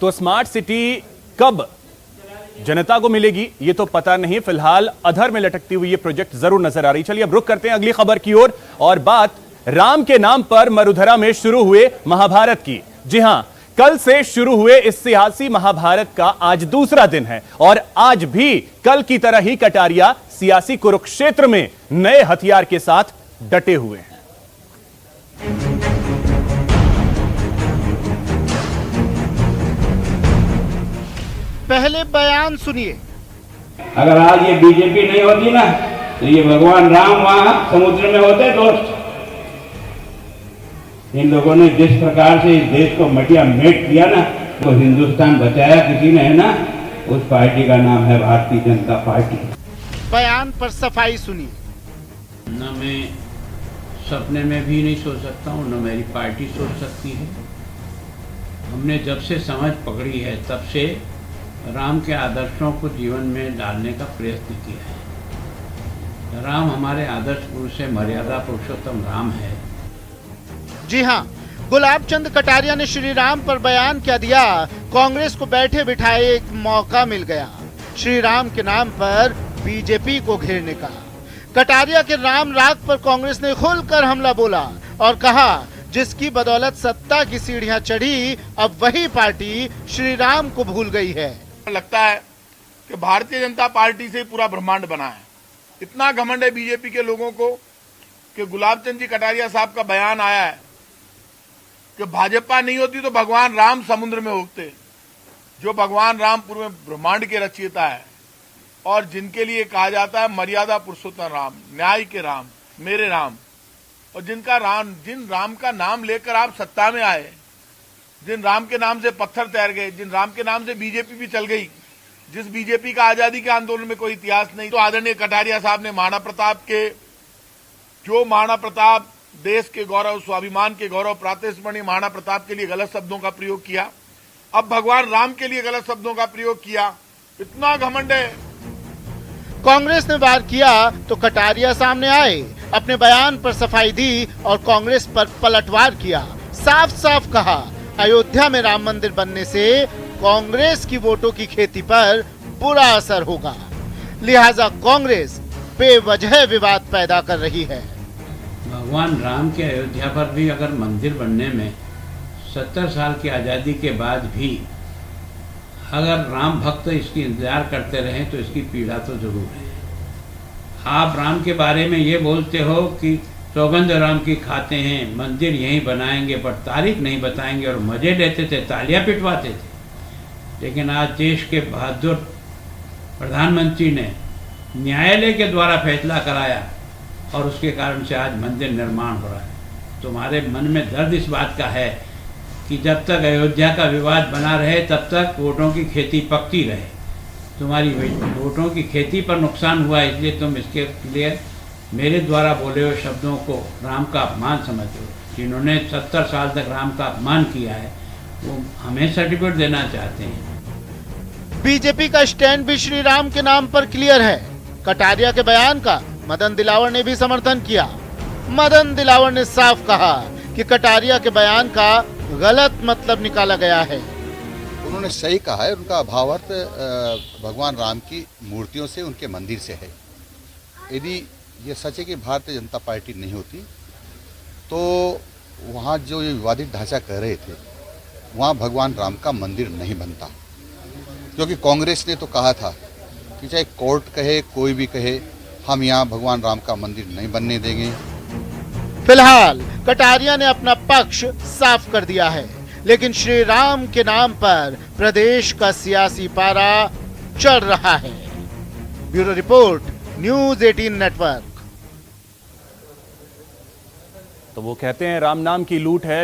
तो smart city कब जनता को मिलेगी ये तो पता नहीं। फिलहाल अधर में लटकती हुई ये प्रोजेक्ट जरूर नजर आ रही। चलिए अब रुक करते हैं अगली खबर की ओर और बात राम के नाम पर मरुधरा में शुरू हुए महाभारत की। जी हां, कल से शुरू हुए इस सियासी महाभारत का आज दूसरा दिन है और आज भी कल की तरह ही कटारिया सियासी कुरुक्षेत्र में नए हथियार के साथ डटे हुए हैं। पहले बयान सुनिए। अगर आज ये बीजेपी नहीं होती ना तो ये भगवान राम वहां समुद्र में होते दोस्त। इन लोगों ने जिस प्रकार से इस देश को मटिया मेट किया ना, तो हिंदुस्तान बचाया किसी ने है ना, उस पार्टी का नाम है भारतीय जनता पार्टी। बयान पर सफाई सुनिए। न मैं सपने में भी नहीं सोच सकता हूँ, न मेरी पार्टी सोच सकती है। हमने जब से समझ पकड़ी है तब से राम के आदर्शों को जीवन में डालने का प्रयत्न किया है। राम हमारे आदर्श पुरुष है, मर्यादा पुरुषोत्तम राम है। जी हां, गुलाब चंद कटारिया ने श्री राम पर बयान क्या दिया। कांग्रेस को बैठे बिठाए एक मौका मिल गया श्री राम के नाम पर बीजेपी को घेरने का। कटारिया के राम राग पर कांग्रेस ने खुलकर हमला बोला और कहा जिसकी बदौलत सत्ता की सीढ़ियां चढ़ी, अब वही पार्टी श्री राम को भूल गई है। लगता है कि भारतीय जनता पार्टी से पूरा ब्रह्मांड बना है। इतना घमंड है बीजेपी के लोगों को कि गुलाब चंद जी कटारिया साहब का बयान आया है कि भाजपा नहीं होती तो भगवान राम समुद्र में उगते। जो भगवान राम पूरे ब्रह्मांड के रचयिता है और जिनके लिए कहा जाता है मर्यादा पुरुषोत्तम राम, न्याय के राम, मेरे राम, और जिन राम का नाम लेकर आप सत्ता में आए, जिन राम के नाम से पत्थर तैर गए, जिन राम के नाम से बीजेपी भी चल गई, जिस बीजेपी का आजादी के आंदोलन में कोई इतिहास नहीं, तो आदरणीय कटारिया साहब ने महाराणा प्रताप देश के गौरव, स्वाभिमान के गौरव, प्रातस्मरणीय महाराणा प्रताप के लिए गलत शब्दों का प्रयोग किया। अब भगवान राम के लिए गलत शब्दों का प्रयोग किया। इतना घमंड है। कांग्रेस ने वार किया तो कटारिया सामने आए, अपने बयान पर सफाई दी और कांग्रेस पर पलटवार किया। साफ साफ कहा अयोध्या में राम मंदिर बनने से कांग्रेस की वोटों की खेती पर बुरा असर होगा, लिहाजा कांग्रेस बेवजह विवाद पैदा कर रही है। भगवान राम के अयोध्या पर भी अगर मंदिर बनने में 70 साल की आज़ादी के बाद भी अगर राम भक्त इसकी इंतजार करते रहे तो इसकी पीड़ा तो जरूर है। आप राम के बारे में ये बोलते हो कि सौगंध राम की खाते हैं, मंदिर यहीं बनाएंगे, पर तारीख नहीं बताएंगे और मजे लेते थे, तालियां पिटवाते थे। लेकिन आज देश के बहादुर प्रधानमंत्री ने न्यायालय के द्वारा फैसला कराया और उसके कारण से आज मंदिर निर्माण हो रहा है। तुम्हारे मन में दर्द इस बात का है कि जब तक अयोध्या का विवाद बना रहे तब तक वोटों की खेती पकती रहे। तुम्हारी वोटों की खेती पर नुकसान हुआ, इसलिए तुम इसके लिए मेरे द्वारा बोले हुए शब्दों को राम का अपमान समझते हो। जिन्होंने 70 साल तक राम का अपमान किया है वो हमें सर्टिफिकेट देना चाहते हैं। बीजेपी का स्टैंड भी श्री राम के नाम पर क्लियर है। कटारिया के बयान का मदन दिलावर ने भी समर्थन किया। मदन दिलावर ने साफ कहा कि कटारिया के बयान का गलत मतलब निकाला गया है। उन्होंने सही कहा है, उनका भावार्थ भगवान राम की मूर्तियों से, उनके मंदिर से है। यदि ये सच है कि भारतीय जनता पार्टी नहीं होती तो वहाँ जो ये विवादित ढांचा कर रहे थे वहाँ भगवान राम का मंदिर नहीं बनता, क्योंकि कांग्रेस ने तो कहा था कि चाहे कोर्ट कहे, कोई भी कहे, हम यहाँ भगवान राम का मंदिर नहीं बनने देंगे। फिलहाल कटारिया ने अपना पक्ष साफ कर दिया है, लेकिन श्री राम के नाम पर प्रदेश का सियासी पारा चढ़ रहा है। Bureau report, news 18 network. तो वो कहते हैं राम नाम की लूट है।